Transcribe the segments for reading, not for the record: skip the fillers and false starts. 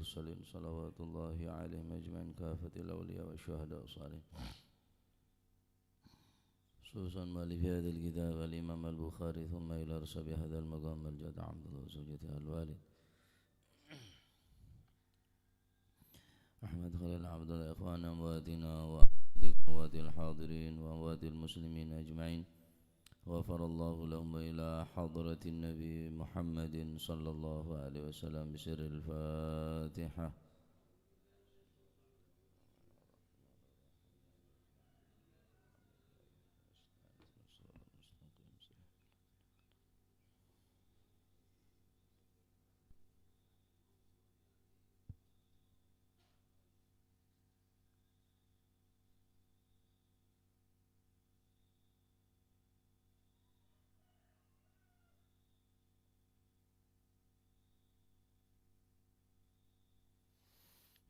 المرسلين صلوات الله عليهم أجمعين كافة الأولياء والشهداء والصالحين خصوصا مؤلف هذا الكتاب الإمام البخاري ثم إلى رسب هذا المقام الجد عبد الله وزوجته الوالد أحمد خليل عبد الله إخوان أمواتنا وأموات الحاضرين وأموات المسلمين أجمعين غفر الله لهم إلى حضرة النبي محمد صلى الله عليه وسلم بسر الفاتحة.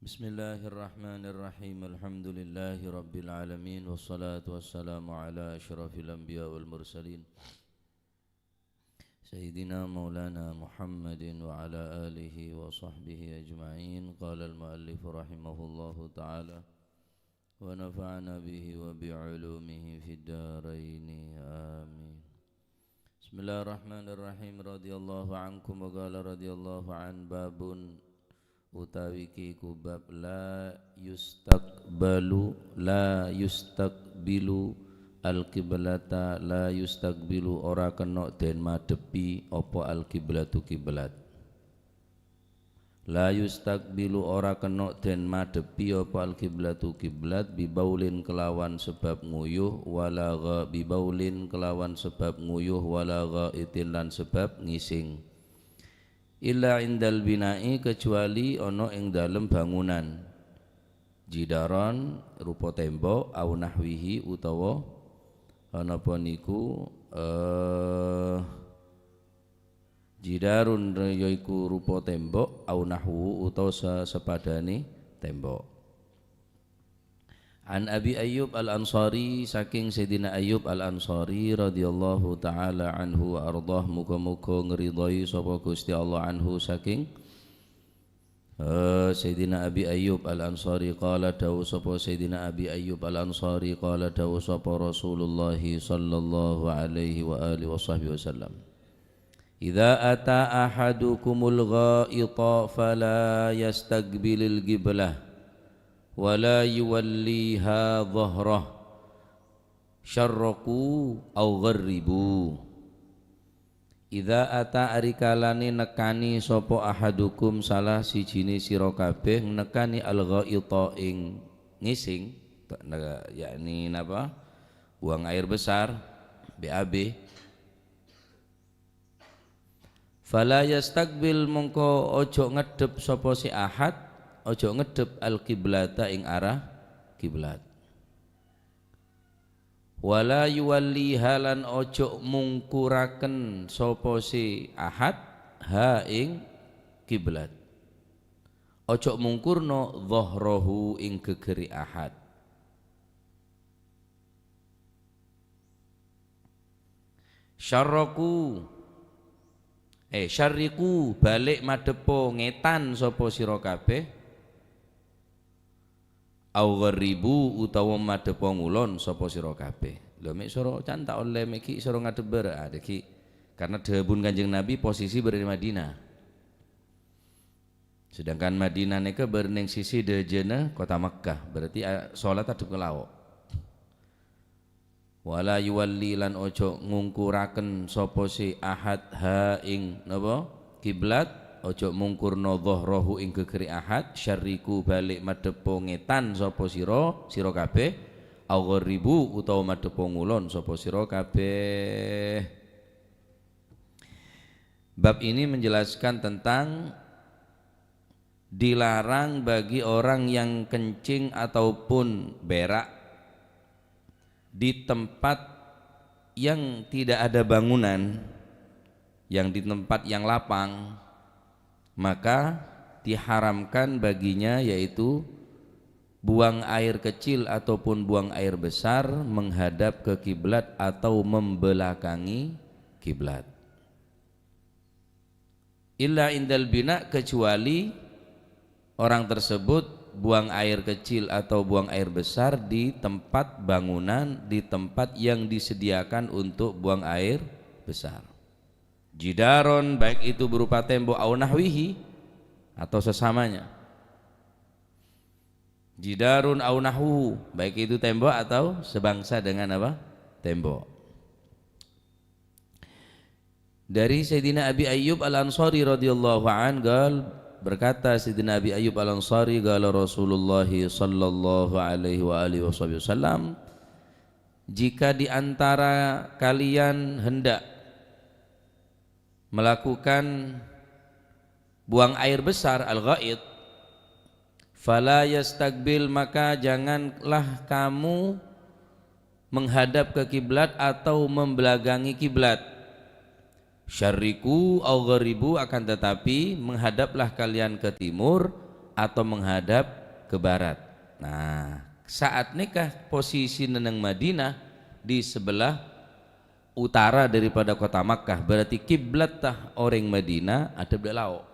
Bismillahirrahmanirrahim. Alhamdulillahi rabbil alamin wassalatu wassalamu ala asyrafil anbiya wal mursalin Sayyidina Maulana Muhammadin wa ala alihi wa sahbihi ajma'in. Qala al-muallif rahimahullahu ta'ala wa nafa'ana bihi wa bi'ulumihi fid daraini amin. Bismillahirrahmanirrahim. Radhiyallahu ankum wa qala radhiyallahu an babun utawi ki kubab la yustaqbilu al-qiblata la yustaqbilu ora kena den madepi apa al-qiblatu kiblat la yustaqbilu ora kena den madepi apa al-qiblatu kiblat bibaulin kelawan sebab nguyuh wala bibaulin kelawan sebab nguyuh wala ghaitin lan sebab ngising illa indal bina'i kecuali ono ing dalem bangunan jidaron rupa tembok au nahwihi utawa ana apa niku jidarun yaiku rupa tembok au nahwu utawa sepadane tembok. An Abi Ayyub Al-Ansari saking Sayyidina Ayyub Al-Ansari radhiyallahu ta'ala anhu wa ardhah muga-muga ngridhai sapa Gusti Allah anhu saking Sayyidina Abi Ayyub Al-Ansari qala dawu sapa Sayyidina Abi Ayyub Al-Ansari qala dawu sapa Rasulullah sallallahu alaihi wa alihi washabbihi wasallam idza ata ahadukumul ghaita fala yastaqbilil qiblah wala yuwalliha dhahrah syarraku au gharribu idza ata arikalane nekani sapa ahadukum salah sijine sira kabeh nekani al-ghaita ing ngising yakni napa buang air besar BAB fala yastaqbil mongko ojo ngedep sapa si ahad ojo ngedep al-qiblata ing arah kiblat wala yuwalli halan ojo mungkuraken sapa si ahad ha ing kiblat ojo mungkurno dhahrahu ing gegeri ahad syarriku balik madepo ngetan sapa sira kabeh au gharibu utawa madepo ngulon sapa sira kabeh. Lho mek sira can tak oleh mek iki sira ngadep bar iki karena dahapun Kanjeng Nabi posisi berada di Madinah. Sedangkan Madinah nika berning sisi dejena kota Makkah, berarti salat adep kelawok. Wala yuwalli lan ojo ngungkuraken sapa si ahad ha ing napa kiblat ojo mungkurno dhahrahu ing gegeri ahad syarriku balik madepo ngetan sapa sira kabeh au gharibu utawa madepo ngulon sapa sira kabeh. Bab ini menjelaskan tentang dilarang bagi orang yang kencing ataupun berak di tempat yang tidak ada bangunan, yang di tempat yang lapang, maka diharamkan baginya yaitu buang air kecil ataupun buang air besar menghadap ke kiblat atau membelakangi kiblat. Illa indal bina kecuali orang tersebut buang air kecil atau buang air besar di tempat bangunan, di tempat yang disediakan untuk buang air besar. Jidaron, baik itu berupa tembok au nahwihi atau sesamanya. Jidarun au nahwu, baik itu tembok atau sebangsa dengan apa? Tembok. Dari Sayyidina Abi Ayyub Al-Ansari radhiyallahu an berkata Sayyidina Abi Ayyub Al-Ansari qala Rasulullah sallallahu alaihi wa alihi wasallam, jika di antara kalian hendak melakukan buang air besar al-ghaid, fala yastaqbil, maka janganlah kamu menghadap ke kiblat atau membelakangi kiblat. Syarriku au gharibu, akan tetapi menghadaplah kalian ke timur atau menghadap ke barat. Nah, saat nikah posisi neneng Madinah di sebelah utara daripada kota Makkah, berarti kiblat tah orang Madinah ada di laut.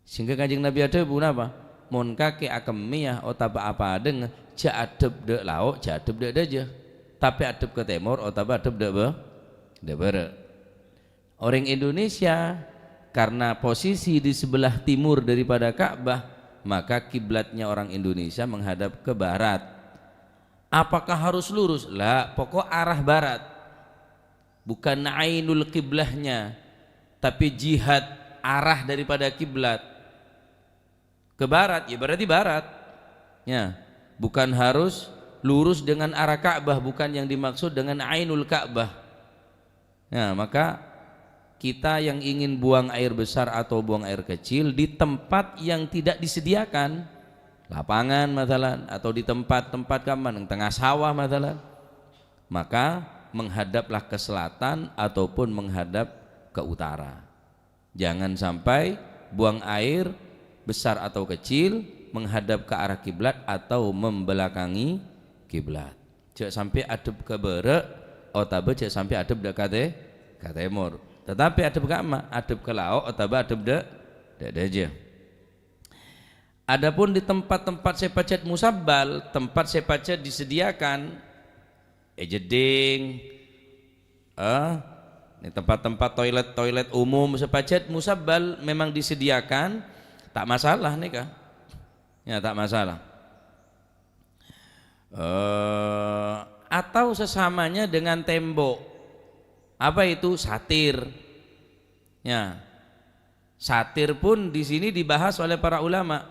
Sehingga Kanjeng Nabi ada pun apa? Mon kake akemiyah otaba apa adeng ja adep de laut, ja adep de aja. Tapi adep ke timur otaba adep de barat. Orang Indonesia karena posisi di sebelah timur daripada Ka'bah, maka kiblatnya orang Indonesia menghadap ke barat. Apakah harus lurus? Lah, pokok arah barat. Bukan ainul kiblahnya, tapi jihad arah daripada kiblat ke barat, ya berarti barat. Ya, bukan harus lurus dengan arah Ka'bah, bukan yang dimaksud dengan ainul Ka'bah. Ya, maka kita yang ingin buang air besar atau buang air kecil di tempat yang tidak disediakan, lapangan masalah, atau di tempat-tempat kaman tengah sawah masalah, maka menghadaplah ke selatan ataupun menghadap ke utara. Jangan sampai buang air besar atau kecil menghadap ke arah kiblat atau membelakangi kiblat. Cek sampai adep ke barat atau cek sampai adep dekat ke timur. Tetapi adep ke mana? Adep ke laut atau adep de aja. Adapun di tempat-tempat sepacet musabbal, tempat sepacet disediakan, jeding, ini tempat-tempat toilet umum sepacet musabbal memang disediakan, tak masalah nih kah? Ya tak masalah. Atau sesamanya dengan tembok. Apa itu? Satir. Ya, satir pun di sini dibahas oleh para ulama.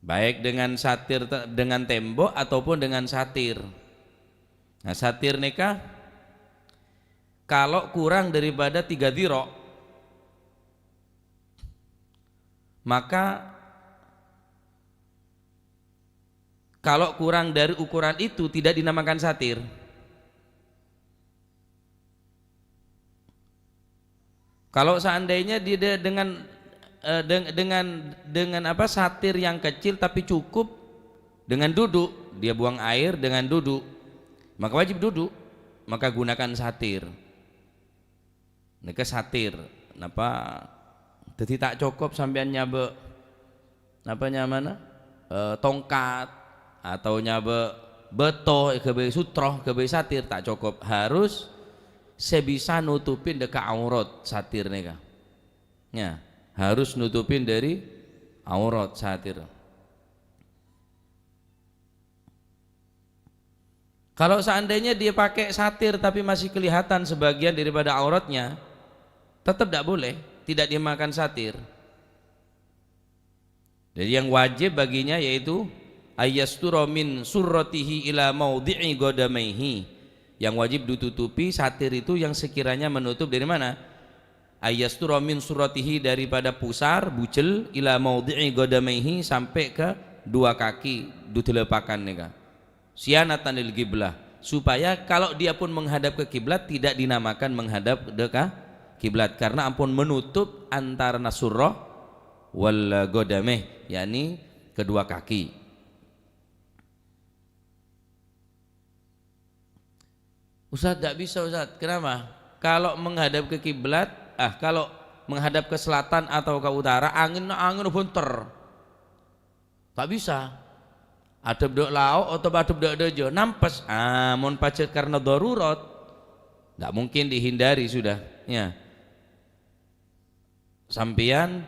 Baik dengan satir dengan tembok ataupun dengan satir. Nah, satir nikah kalau kurang daripada 3 dhira, maka kalau kurang dari ukuran itu tidak dinamakan satir. Kalau seandainya dia dengan apa satir yang kecil tapi cukup dengan duduk, dia buang air dengan duduk, maka wajib duduk, maka gunakan satir. Nika satir, napa? Jadi tak cukup sampean nyabe apa nyamana tongkat atau nyabe beto kebe sutroh kebe satir, tak cukup, harus sebisa nutupin dekat aurat satir nika. Ya, harus nutupin dari aurat satir. Kalau seandainya dia pakai satir tapi masih kelihatan sebagian daripada auratnya, tetap tidak boleh, tidak dimakan satir. Jadi yang wajib baginya yaitu ayyasturo min surratihi ila maudhi'i qadamaihi. Yang wajib ditutupi satir itu yang sekiranya menutup dari mana? Ayyasturo min surratihi, daripada pusar bucel ila maudhi'i qadamaihi, sampai ke 2 kaki dutelepakan nika. Sianatan lil qiblah, supaya kalau dia pun menghadap ke kiblat tidak dinamakan menghadap ke kiblat, karena ampun menutup antara nasurrah wal qadamih, yakni kedua kaki. Ustaz, tidak bisa Ustaz. Kenapa? Kalau menghadap ke kiblat, kalau menghadap ke selatan atau ke utara, angin bunter. Tak bisa. Adep dek lauk atau adep dek dejo nampes. Mun pacet karena darurat, tidak mungkin dihindari sudah. Ya. Sampian,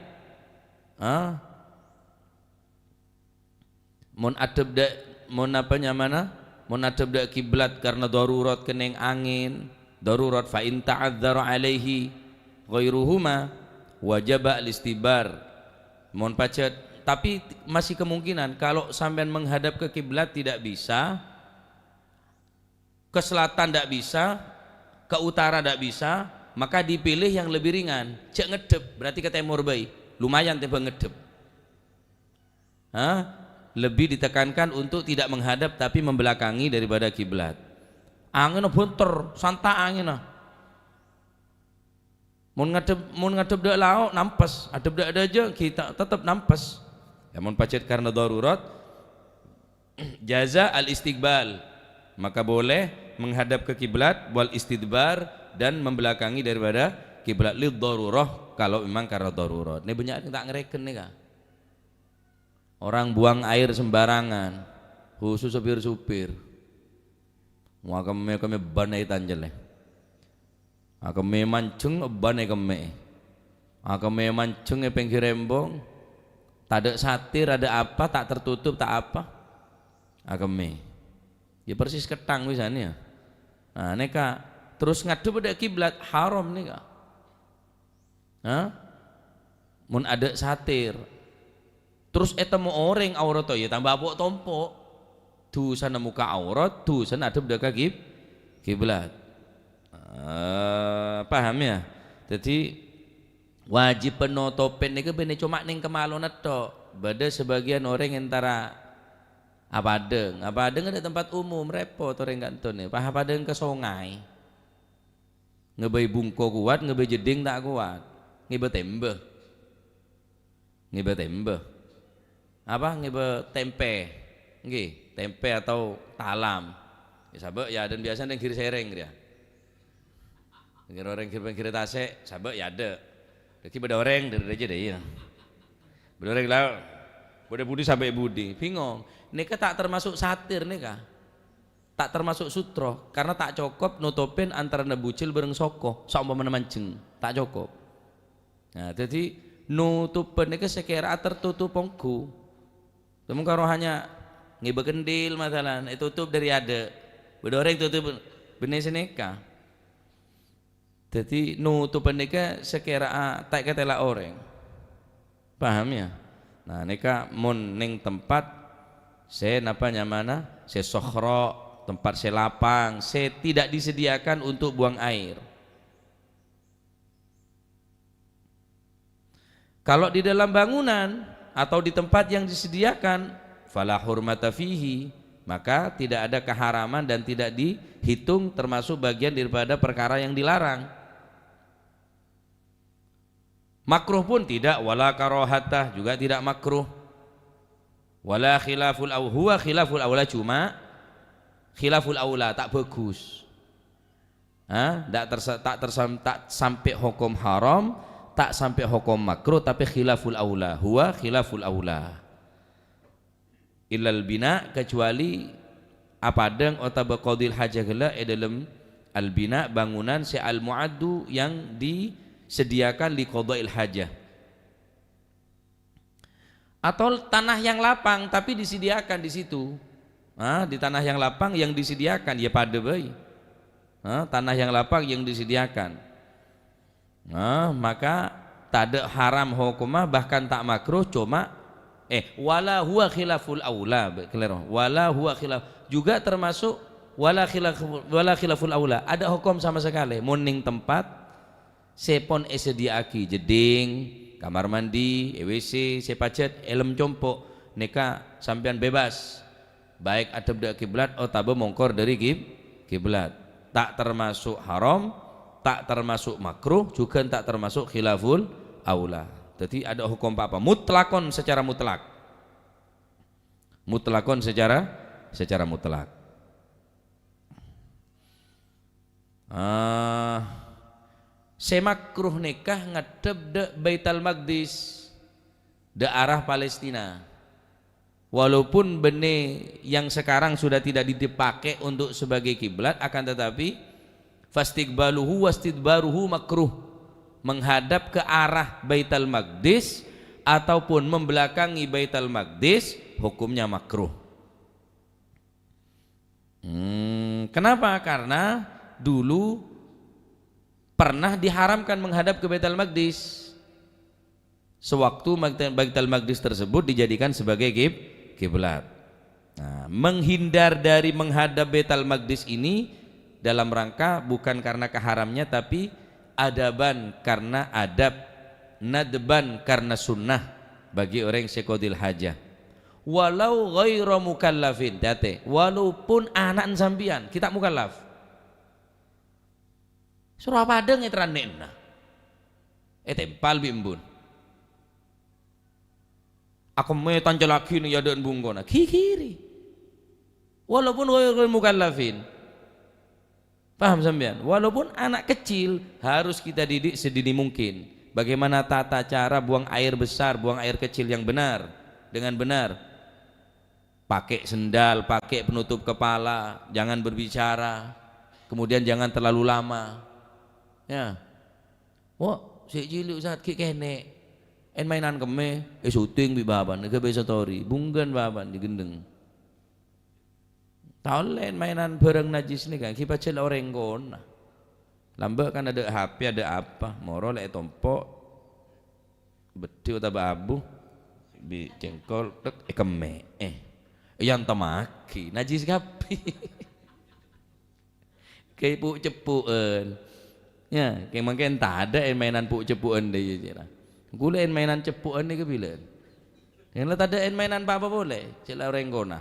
mun adep dek, mun apanya mana? Mun adep dek kiblat karena darurat keneng angin, darurat fa in ta'adzara alaihi ghairuhuma wajaba al-istibar. Mun pacet, tapi masih kemungkinan kalau sampean menghadap ke kiblat tidak bisa, ke selatan tidak bisa, ke utara tidak bisa, maka dipilih yang lebih ringan. Cek ngedep berarti ke timur baik, lumayan tiba ngedep. Lebih ditekankan untuk tidak menghadap tapi membelakangi daripada kiblat. Angin bunter, santa angin. Mun ngadep dek lauk nampes, adep dek aja kita tetap nampes. Ya mun pacet karena darurat, jaza al istiqbal, maka boleh menghadap ke kiblat wal istidbar dan membelakangi daripada kiblat lid darurah kalau memang karena darurat. Ini banyak yang tak ngereken nih kak. Orang buang air sembarangan, khusus supir-supir. Mau kami banai tanjel. Kami mancung banai kami. Kami mancung pinggir rembong. Tak ada satir, ada apa, tak tertutup, tak apa. Kami. Ya persis ketang misalnya. Nah, neka terus ngadep pada kiblat haram nih kak. Mun ada satir. Terus etemu orang aurat ya tambah apok tompok. Dusan muka aurat, dusan adep pada kiblat. Paham ya? Jadi wajib penutupen niku bene cuma ning kemalon tok. Bada sebagian orang antara Apadeng ada tempat umum repot orang kantone. Apadeng ke sungai. Ngebay bungko kuat, ngebay jeding tak kuat. Ngebay tembe. Ngebay tempe. Nggih, tempe atau talam. Ya sabek ya dan biasa ning kiri sereng dia. Ngira orang kiri tasik, sabek ya ada. Jadi beda orang dari aja deh ya. Beda orang lah, beda budi sampai budi, bingung. Nika tak termasuk satir nika, tak termasuk sutro, karena tak cukup nutupin antara nebucil bareng soko, sama mancing, tak cukup. Nah, jadi nutupin nika sekira tertutup pongku. Namun kalau hanya ngibe kendil masalah, itu tutup dari ada, beda orang tutup benih seneka. Jadi nutupan nika sekira tak ketela orang, paham ya? Nah nika mun ning tempat se napa nyamana, se sokhro, tempat se lapang, se tidak disediakan untuk buang air. Kalau di dalam bangunan atau di tempat yang disediakan, fala hurmata fihi, maka tidak ada keharaman dan tidak dihitung termasuk bagian daripada perkara yang dilarang. Makruh pun tidak, wala karohatah juga tidak makruh, wala khilaful huwa khilaful aula, cuma khilaful aula tak bagus. Tak sampai hukum haram, tak sampai hukum makruh, tapi khilaful aula, huwa khilaful aula. Illal bina, kecuali apadeng atau qadil hajah gela dalam al bina bangunan se al muaddu yang disediakan li qadail hajah, atau tanah yang lapang tapi disediakan di situ. Di tanah yang lapang yang disediakan ya pada bayi. Tanah yang lapang yang disediakan, maka tak ada haram hukumah, bahkan tak makruh, cuma wala huwa khilaful aula, wala huwa khilaf juga termasuk wala khilaful aula, ada hukum sama sekali. Muning tempat sepon sediaki jeding, kamar mandi, WC, sepacet, elem compok, neka sampean bebas, baik adab dari kiblat atau mongkor dari kiblat, tak termasuk haram, tak termasuk makruh, juga tak termasuk khilaful aula. Jadi ada hukum apa? Mutlakon secara mutlak, mutlakon secara mutlak. semakruh nikah ngadep de Baitul Maqdis, de arah Palestina. Walaupun bene yang sekarang sudah tidak dipakai untuk sebagai kiblat, akan tetapi fastiqbaluhu wastidbaruhu makruh, menghadap ke arah Baitul Maqdis ataupun membelakangi Baitul Maqdis hukumnya makruh. Kenapa? Karena dulu pernah diharamkan menghadap ke Baitul Maqdis sewaktu Baitul Maqdis tersebut dijadikan sebagai kiblat. Nah, menghindar dari menghadap Baitul Maqdis ini dalam rangka bukan karena keharamnya, tapi adaban karena adab, nadban karena sunnah bagi orang yang sekodil hajah. Walau ghairu mukallafin, date, walaupun anak sambian kita mukallaf. Surah padang etranena. Tempal bimbun. Aku mau tancel lagi nih ya dan bunggona. Kiri. Walaupun ghairu mukallafin. Paham sampean? Walaupun anak kecil harus kita didik sedini mungkin. Bagaimana tata cara buang air besar, buang air kecil yang benar, dengan benar. Pakai sendal, pakai penutup kepala, jangan berbicara, kemudian jangan terlalu lama. Ya, wah, si cilik saat kene, mainan keme, syuting di baban, ke story, bunggan baban di gendeng. Tahu lain mainan bareng najis nih kan, kita cel orang gona. Lambat kan ada HP, ada apa, moro lek tompok, betul atau abu, bi jengkol, keme, yang temaki najis gapi kayak puk cepuan ya, kayak mungkin tak ada mainan puk cepuan deh ya, gula mainan cepuan nih kebilan yang lah tak ada mainan apa boleh celah orang gona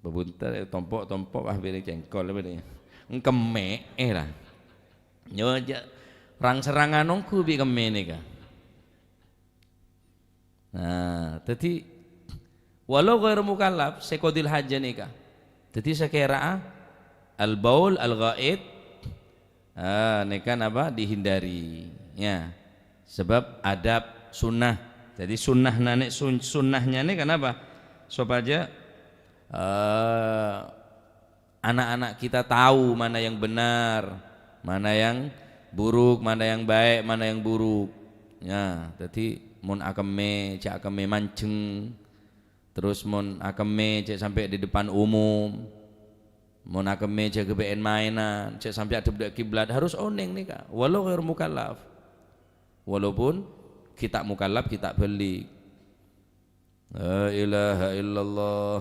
bebuntar tompok bilik jengkol apa nih keme lah nyoja rang serangan nongku bi keme nih kan. Nah tadi walau ghairu mukallaf sekodil hajah nikah. Jadi sekira al baul al ghaid nikah apa dihindari ya. Sebab adab sunnah. Jadi sunnah nanek sunnahnya ini kenapa? Supaya anak-anak kita tahu mana yang benar, mana yang buruk, mana yang baik, mana yang buruk. Ya, jadi mun akeme cak akeme mancing, terus mun akeme cek sampai di depan umum, mun akeme cek kebeen mainan, cek sampai ada kiblat harus oneng nih kak. Walau ghairu mukallaf, walaupun kita mukallaf kita beli. La ilaha illallah.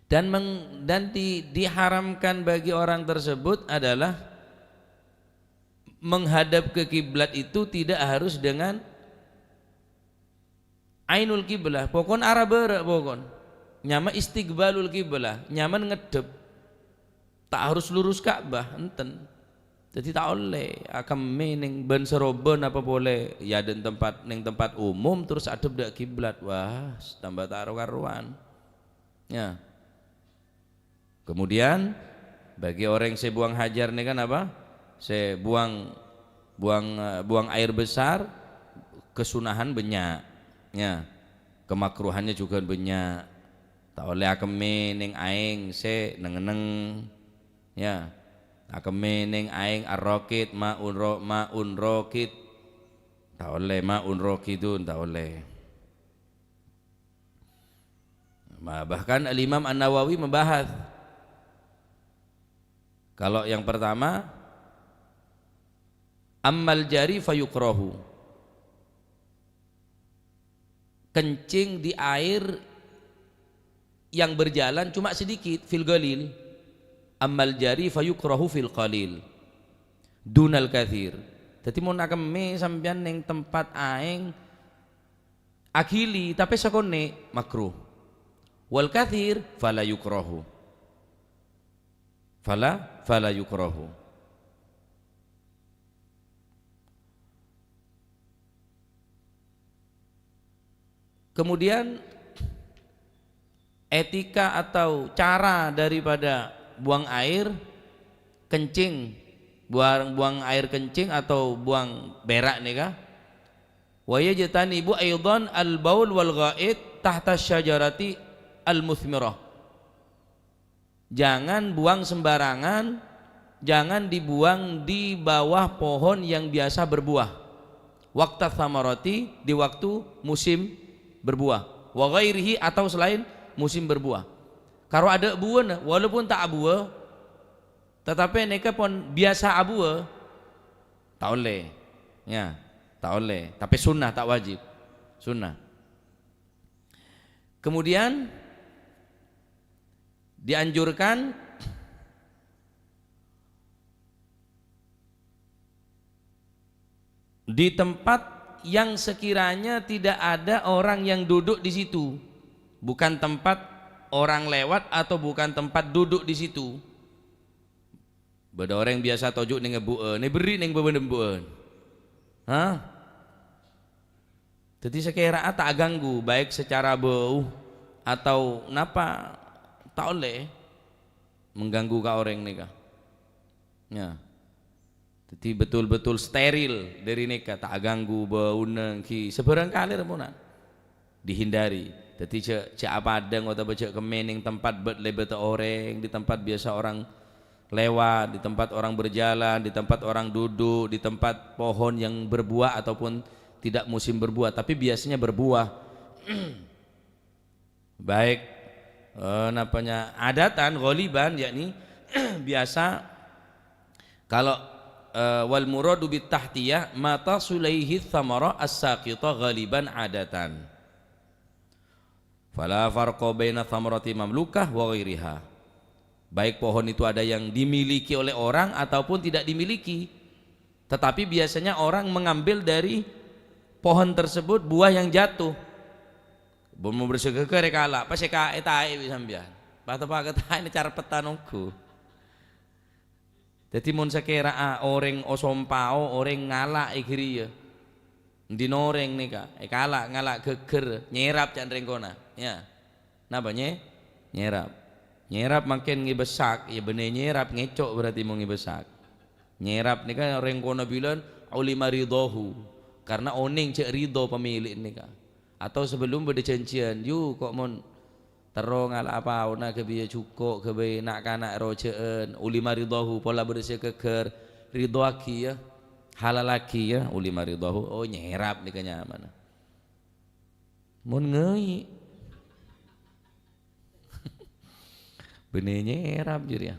Dan diharamkan bagi orang tersebut adalah menghadap ke kiblat itu tidak harus dengan ainul kiblah, pokon arah berak pokon nyaman istiqbalul kiblah, nyaman ngedep, tak harus lurus Ka'bah enten. Jadi tak oleh akan mening ben seroben apa boleh ya dan tempat umum terus adep dak kiblat, wah tambah taruh karuan ya. Kemudian bagi orang yang saya buang hajar nih kan apa? Saya buang air besar, kesunahan banyak ya, kemakruhannya juga banyak. Tak oleh akeme ning aing se neng ya, akeme ning aing arrokit maun rokit, tak oleh maun rokidun, tak oleh. Bahkan Al-Imam An-Nawawi membahas kalau yang pertama ammal jari fayukrahu, kencing di air yang berjalan cuma sedikit, fil qalil. Ammal jari fayukrahu fil qalil dunal kathir. Jadi mun akeme sampean ning tempat aing akili tapi sakone makruh, wal kathir fala yukrahu, fala yukrahu. Kemudian etika atau cara daripada buang air kencing, buang air kencing atau buang berak nih kah? Wa yajtanibu aidan al-baul wal ghaid tahta syajarati al-muthmirah. Jangan buang sembarangan, jangan dibuang di bawah pohon yang biasa berbuah. Waqta thamarati, di waktu musim berbuah. Wa ghairihi, atau selain musim berbuah. Kalau ada buah walaupun tak buah tetapi neka pun biasa buah tak boleh. Ya. Tak boleh, tapi sunnah, tak wajib, sunnah. Kemudian dianjurkan di tempat yang sekiranya tidak ada orang yang duduk di situ, bukan tempat orang lewat atau bukan tempat duduk di situ. Beda orang biasa tojuk ning ngebueun, ne beri ning bebeun. Hah? Jadi sekira tak ganggu baik secara bau atau napa, tak oleh mengganggu ka orang nikah. Ya. Jadi betul-betul steril dari nikah, tak ganggu bau nengki seberang kali remunan dihindari. Jadi cek apa adeng atau cek kemening tempat lebet orang, di tempat biasa orang lewat, di tempat orang berjalan, di tempat orang duduk, di tempat pohon yang berbuah ataupun tidak musim berbuah tapi biasanya berbuah. Baik napanya adatan ghaliban, yakni biasa kalau wal muradu bit tahtiyah mata sulaihi thamara as-saqita ghaliban adatan fala farqa baina thamarati mamlukah wa ghairiha. Baik pohon itu ada yang dimiliki oleh orang ataupun tidak dimiliki, tetapi biasanya orang mengambil dari pohon tersebut buah yang jatuh. Mau bersegeger kala pas ka etae sampean. Pato pa kata ini cara petanongku. Dadi mun sekira orang osompao orang ngalak igri ya. Ndinoreng nika, kala ngalak geger nyerap can rengkona. Ya. Napa nyerap. Nyerap makin ngibesak, ya bener nyerap ngecok berarti mau ngibesak. Nyerap nika rengkona bilang ulima ridahu. Karena oning cek ridho pemilik nikah. Atau sebelum berdecancian, yuk kok mon terong ala apa ona kebiya cukok kebiya nak kanak rojeen ulima ridhohu pola bersih keker ridho aki ya halal aki ya ulima ridhohu. Oh nyerap nikahnya mana mon ngei bener nyerap jadi ya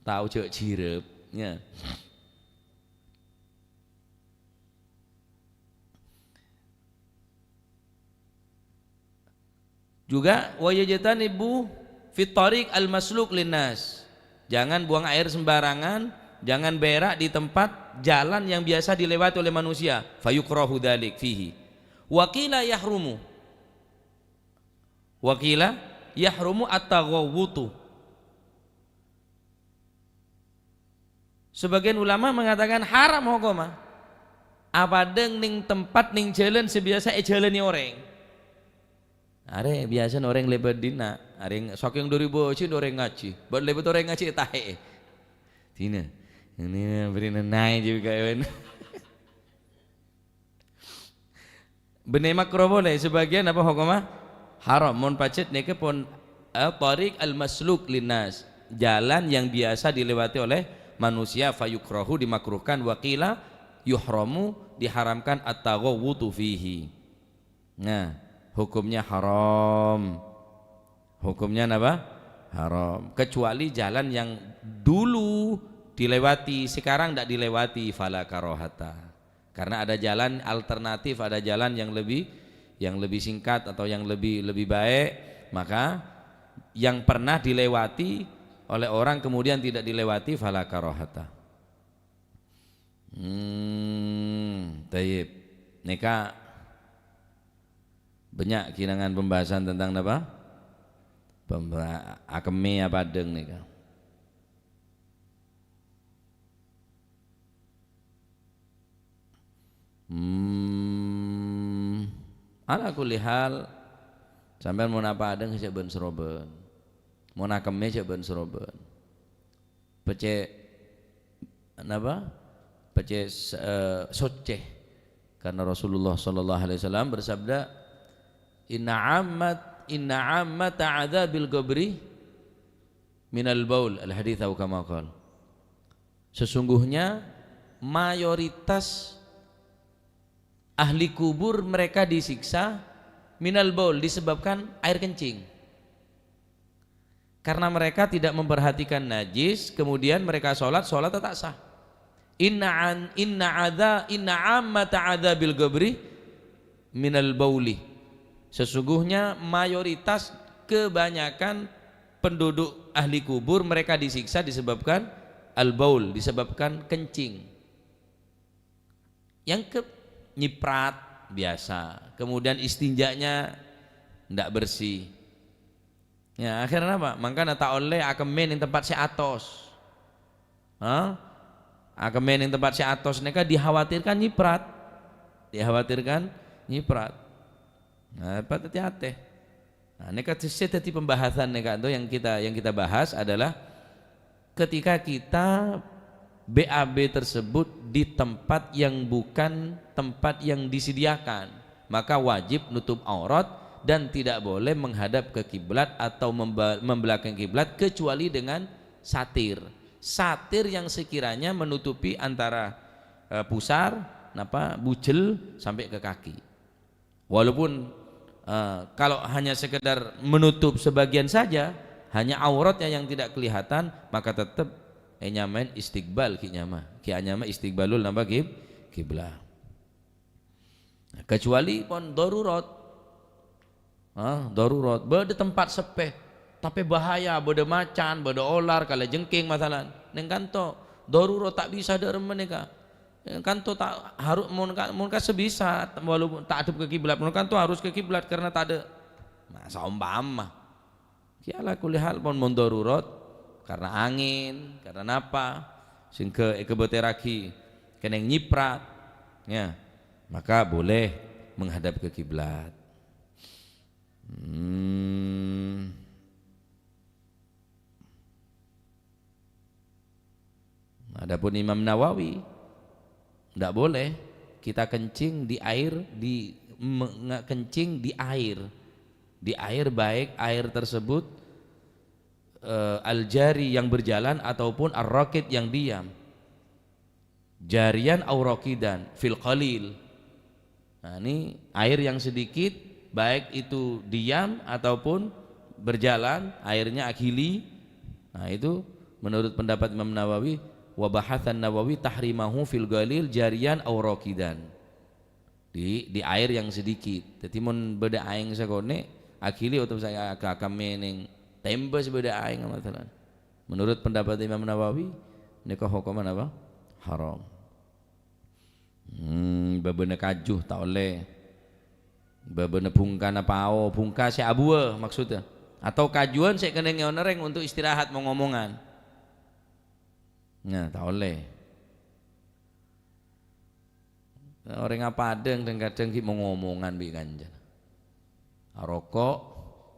tahu cek cirepnya. Juga wayajtanibu fit tariq al masluk linnas. Jangan buang air sembarangan, jangan berak di tempat jalan yang biasa dilewati oleh manusia. Fayukrahu dzalik fihi. Wa qila yahrumu. Wa qila yahrumu at-taghawwutu. Sebagian ulama mengatakan haram hukumah. Apa deng ning tempat ning jalan sebiasa jalan ni orang. Are biasa orang lebat dina, are saking 2000 orang ngaji, buat lebat orang ngaji tahe. Tina, ini beri naik juga kan. Benih makro boleh, sebagian apa hukumah haram. Mon pacet neke pon tariq al masluk linnas, jalan yang biasa dilewati oleh manusia. Fayukrahu dimakruhkan, waqila yuhramu diharamkan at-taghawwutu fihi. Nah. Hukumnya haram. Hukumnya apa? Haram. Kecuali jalan yang dulu dilewati, sekarang tidak dilewati, fala karohata. Karena ada jalan alternatif, ada jalan yang lebih singkat atau yang lebih baik, maka yang pernah dilewati oleh orang kemudian tidak dilewati, fala karohata. Tayyib. Neka banyak kinangan pembahasan tentang apa? Akemi apa deng nih kan? Ala kulli hal Sampai mau apa ada cek ben seroben. Mau nakeme cek ben seroben. Pece apa? Pece soceh. Karena Rasulullah sallallahu alaihi wasallam bersabda, inna ammat a'dzabil qabri minal baul, al hadits atau kama qala. Sesungguhnya mayoritas ahli kubur mereka disiksa minal baul, disebabkan air kencing. Karena mereka tidak memperhatikan najis, kemudian mereka sholat tak sah. Inna ammata adzabil qabri minal bauli. Sesungguhnya mayoritas kebanyakan penduduk ahli kubur mereka disiksa disebabkan al-baul, disebabkan kencing. Yang ke nyiprat biasa, kemudian istinjanya tidak bersih. Ya akhirnya apa? Maka tak oleh akemen yang tempat si atos. Akemen yang tempat si atos neka dikhawatirkan nyiprat. Nah, hati-hati. Nah, neka tadi pembahasan neka itu yang kita bahas adalah ketika kita BAB tersebut di tempat yang bukan tempat yang disediakan, maka wajib nutup aurat dan tidak boleh menghadap ke kiblat atau membelakangi kiblat kecuali dengan satir yang sekiranya menutupi antara pusar, bujel sampai ke kaki. Walaupun kalau hanya sekedar menutup sebagian saja, hanya auratnya yang tidak kelihatan, maka tetap nyamain istiqbal ki nyama istiqbalul napa kiblah. Kecuali pon darurat. Darurat beda tempat sepeh tapi bahaya, beda macan, beda olar, kala jengking masalah neng kanto darurat tak bisa ada mereka kanto tak harus mun sebisa walaupun tak ada ke kiblat mun kanto harus ke kiblat karena tak ada masa umpama kialah kulihal pon darurat karena angin, karena apa sing ke beteraki keneng nyiprat ya maka boleh menghadap ke kiblat. Adapun Imam Nawawi tidak boleh kita kencing di air, kencing di air baik air tersebut al-jari yang berjalan ataupun ar-rakid yang diam, jarian au rakidan fil qalil. Nah ini air yang sedikit baik itu diam ataupun berjalan airnya akhili. Nah itu menurut pendapat Imam Nawawi, wa bahatsan Nawawi tahrimahu fil galil jarian aw rakidan, di air yang sedikit. Jadi mun beda aing sakone akhili atau saya akame ning tembes beda aing masalah. Menurut pendapat Imam Nawawi nikah hukuman apa? Haram. Babena kajuh tak oleh. Babena bungkana pao, bungka si abua maksudnya. Atau kajuan saya kena ngeonereng untuk istirahat mau ngomongan. Nah, tak oleh. Orang apa adeng dan kadang kita mau ngomongan bi kanjan. Rokok,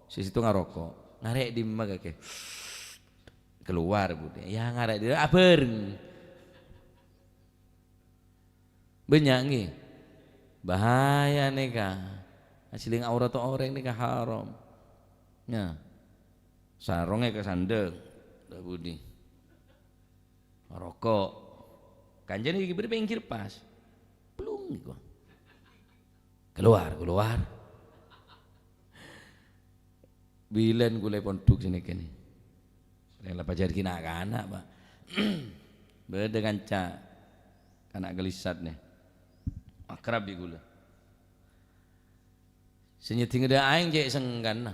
sisi itu ngarokok. Ngarek di mana kayak keluar bude. Ya ngarek di aber. Banyak nih. Bahaya nih kah. Asiling aurat orang nih kah haram. Ya. Sarongnya ke sandeng. Dah budi. Rokok. Kanjan iki berpinggir pas. Belum gua. Keluar. Bilen gulai ponduk sini kene. Rela pajar kina anak, Pak. Beda kanca. Anak gelisat nih. Akrab di gula. Senyeting ada aing jek senggan.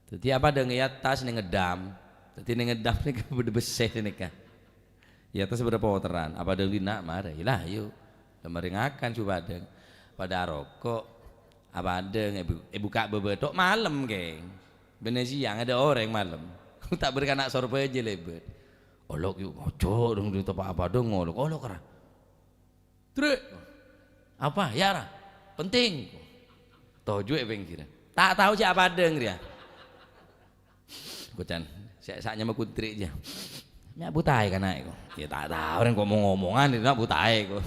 Dadi apa ada ngeliat tas ning ngedam. Dadi ning ngedam nih beda beseh nih kan. Ya tas berapa wateran. Apa ada lina marah. Ilah yuk. Meringakan coba ada. Pada rokok. Apa ada buka bebedok malam geng. Bener siang ada orang malam. Tak berkanak sorba aja lebet. Olok yuk ngocok dong di tempat apa dong ngolok. Olok kera. Truk. Apa ya ra? Penting. Toh juga pengen kira. Tak tahu siapa deng dia. Kucan, saya saknya mau kutri aja. Nya butai kan naik kok. Ya tak tahu orang ngomong-ngomongan itu nak butai kok.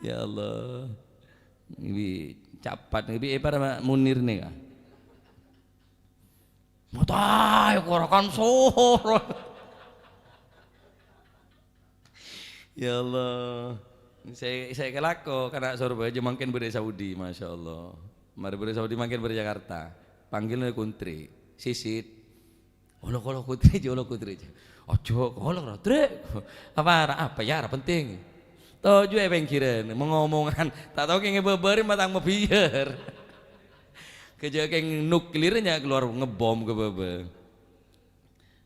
Ya Allah. Ini capat ini para Munir nih kah? Butai korakan soro. Ya Allah. Saya kelako karena Surabaya makin beri Saudi, masya Allah. Mari beri Saudi makin beri Jakarta. Panggilnya kuntri, sisit. Olo kalau kutri, jolo kutri. Ojo, kalau kutri. Apa ya? Penting. Tahu juga pengkiran, mengomongan. Tak tahu kayak ngebeberin matang mebiar. Kerja kayak nuklirnya keluar ngebom ke bebe.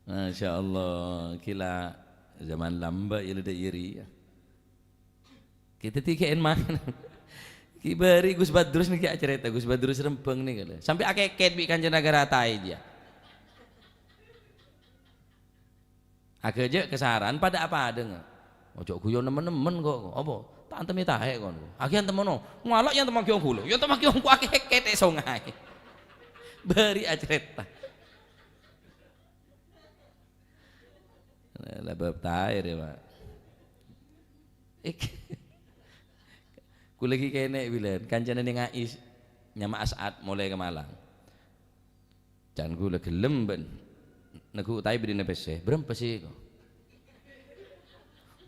Masya Allah, kila zaman lamba ya ada iri. Kita tikain mana? Kibari Gus Badrus nih kayak cerita Gus Badrus rempeng nih kalau sampai akeket bi Kanjeng Negara tai dia. Aja kesaran pada apa ada nggak? Ojo guyon nemen-nemen kok, apa? Tak antemi tahe kon. Agian temono, ngalok yang teman kiong kulo, ya teman kiong ku akeket songai. Bari cerita. Lah bab tahe ya, Pak. Ku lagi kene bilen kancane ning Ais nyama As'ad mulai ke Malang. Jan ku lagi gelem ben. Nego utai bidine pese, berapa sih kok?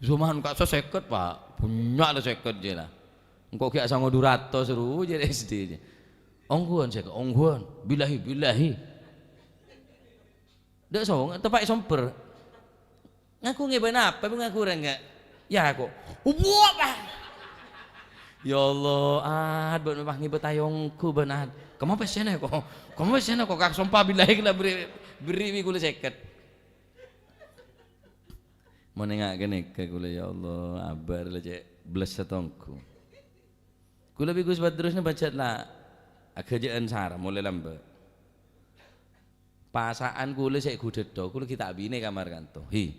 Zaman kak 50 Pak, banyak lah 50 je lah. Engkau kaya sango 200 seru je SD je. Ongguan saya, ongguan, bilahi. Dak song, tepak somper. Ngaku ngeben apa? Ngaku enggak? Ya aku. Wah, Pak. Ya Allah, buat memang ngibet ayongku benar. Kamu pesene kok? Kamu pesene kok kak sumpah billahi kena beri mi kula 50. Mau nengak gini ke kula ya Allah, abar lah cek belas setongku. Kula Gus Badrus ni baca lah, kerjaan sara mulai lambat. Pasaan kula saya kudet do, kula kita abine kamar kanto. Hi,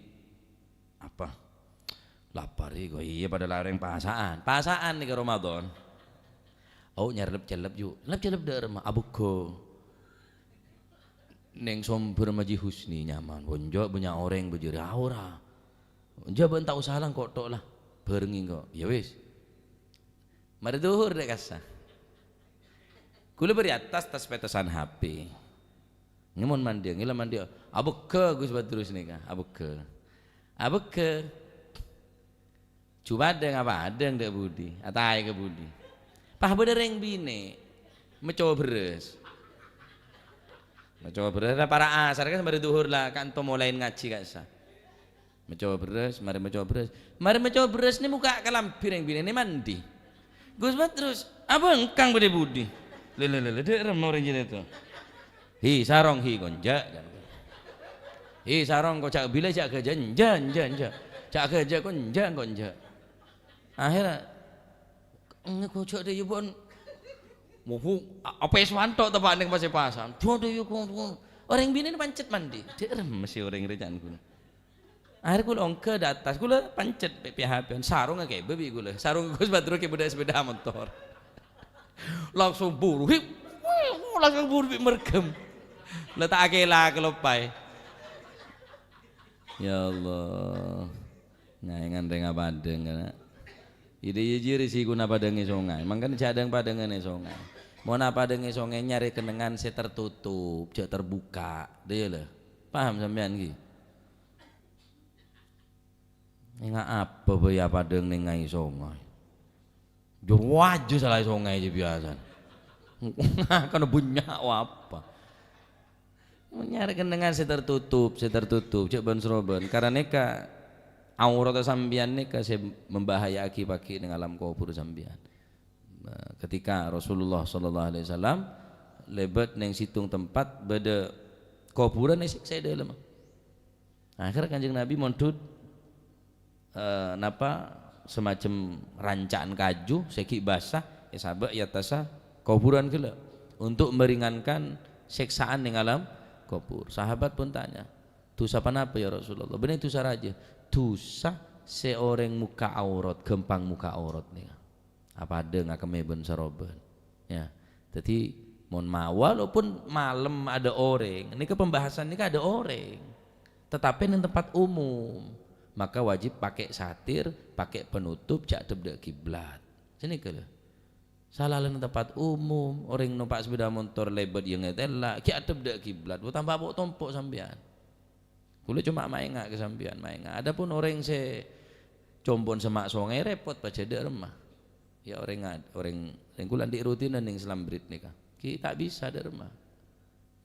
apa? Lapar kok iya pada lareng pasaan nih ke Ramadan. Oh nyarlep celep yuk, celep der mah abuko. Neng somber maji husni nyaman, bonjo banyak orang bejuri aura. Bonjo bentak usahalan kok tok lah, berengi kok. Ya wis. Mari duhur dek kasa. Kula beri atas tas petasan HP. Ngemon mandi, ngila mandi. Abuke Gus Badrus nih kah, abuke. Coba ada apa ada yang budi, atai ke budi. Pah bereng bine, mencoba beres. Para asar kan mari duhur lah, kan to mulai ngaji kan sa. Mencoba beres, ni muka kalampir yang bine ni mandi. Gus Badrus, apa engkang budi. Lele, dia orang jenis itu. Hi sarong hi konja. Hi sarong kau cak bila cak kerja, cak kerja konja. Akhirnya engkau cak dia pun muhu apa eswanto tepat ning pas-pasan. Dodo yo orang bini pancet mandi. Dia masih orang rejan kula. Akhirnya kula ongke di atas kula pancet PHP sarung kayak bebi kula. Sarung Gus Badrus ke sepeda motor. Langsung buru. Langsung buru mergem. Letak akela kelopai. Ya Allah. Ngayangan reng padeng kana. Ide jiri sih guna padengi sungai. Mangkan cadang padengane sungai. Mau napa padengi sungai nyari kenengan se tertutup, cek terbuka. Dia lah. Paham sampean ki? Ingat apa ya padeng nengai sungai. Jo waju salah sungai je biasa. Kana bunyak apa? Nyari kenengan se tertutup, cek ban seroban. Karena neka aurat sambian ni kasih membahayai bagi dengan alam kubur sambian. Ketika Rasulullah sallallahu alaihi wasallam lebat neng situng tempat beda kuburan ni siksa dalam. Akhir Kanjeng Nabi mondut napa semacam rancaan kaju seki basah ya sabak ya tasa kuburan kela untuk meringankan siksaan ning alam kubur. Sahabat pun tanya, "Dosa apa ya Rasulullah?" Benar dosa raja. Dosa seorang muka aurat, gempang muka aurat nih. apa ada ngakeme ben saroben ya. Jadi mohon maaf walaupun malam ada orang ini ke pembahasan ini ada orang tetapi di tempat umum maka wajib pakai satir pakai penutup jak tebdak kiblat sini ke salah di tempat umum orang numpak sepeda motor lebat yang ngetela jak tebdak kiblat buat tambah bok tompok sampean boleh cuma main ke sampean main adapun orang se combon semak songai repot baca dek remah ya orang yang kulan di rutinan yang selambrit nih kah kita bisa ada rumah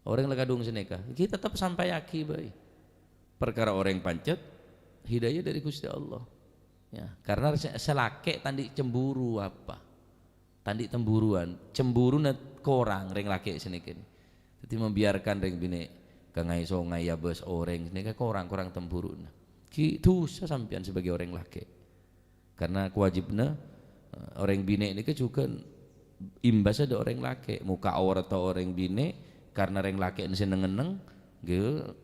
orang lekadung seneka kita tetap sampai aki baik perkara orang pancet hidayah dari Gusti Allah ya karena selake tandi cemburu apa tandi temburuan cemburu net korang reng laki seneka jadi membiarkan reng bini kangai songai ya bos orang seneka korang temburu gitu sampean sebagai orang laki karena kewajibannya orang bine ini juga imbas ada orang laki muka awar atau orang bine karena orang laki ini seneng-seneng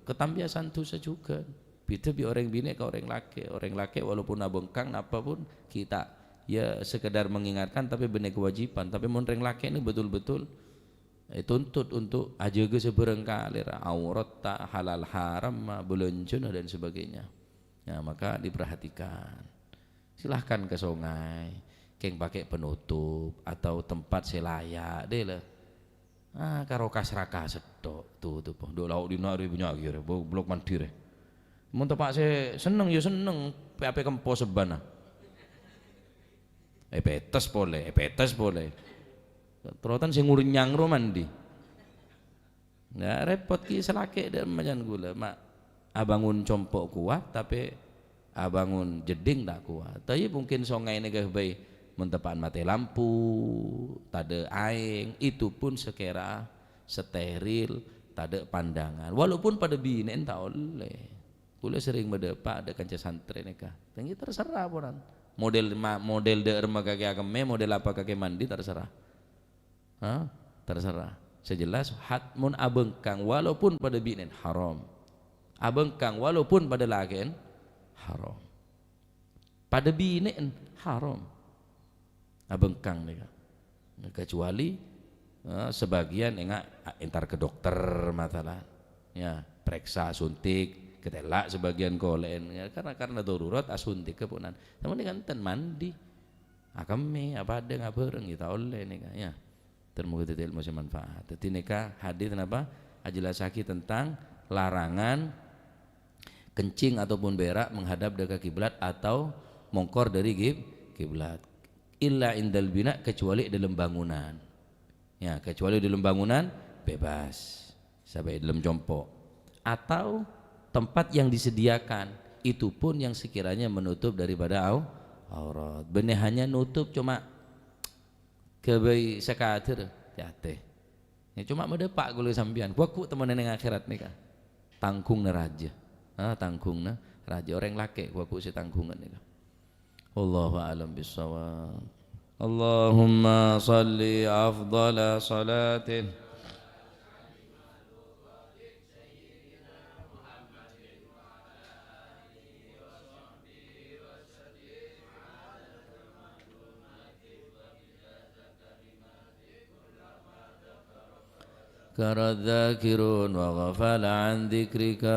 ketambiasan dosa juga beda bi orang bine ke orang laki walaupun abengkang apapun kita ya sekedar mengingatkan tapi benar kewajiban tapi orang laki ini betul-betul tuntut untuk aja ke seberengkali aurat tak halal haram belencun dan sebagainya ya maka diperhatikan silahkan ke sungai keng pakai penutup atau tempat selaya deh lah karo kasraka sedok tuh do lauk dina ribunya akhir blok mandiri mun tempat saya seneng ya seneng PAP kempo sebana petes boleh terutan sing ngurnyang ro mandi ya repot ki selake dan majan gula mak abangun compok kuat tapi abangun jeding tak kuat tapi mungkin songai ini gak baik mentepaan mati lampu tade aing itu pun sekira steril tade pandangan walaupun pada binen tak oleh kula sering berdepak ada kanca santri nikah tinggi terserah puran model de erma kaki agame model apa kaki mandi terserah terserah sejelas hatmun abengkang walaupun pada binen haram abengkang walaupun pada lagen haram pada binen haram abengkang nih kecuali sebagian entar ke dokter masalah ya periksa suntik ketelak sebagian kolen ya, karena darurat asuntik kepunan namun dengan ten mandi akame apa ada nggak bareng kita oleh nih ya termoga ilmu manfaat jadi nikah hadis kenapa ajelasaki tentang larangan kencing ataupun berak menghadap ke kiblat atau mongkor dari kiblat illa indal bina kecuali dalam bangunan ya kecuali dalam bangunan bebas sampai dalam jompo atau tempat yang disediakan itu pun yang sekiranya menutup daripada aurat benih hanya nutup cuma kebai sekatir ya teh ya cuma medepak gulu sambian waku teman yang akhirat nih kah tangkung neraja tangkung raja orang laki waku si tangkungan nih kah Wallahu a'lam bissawab. Allahumma salli afdala salatin karadz-dzakirun wa ghafala an dzikrika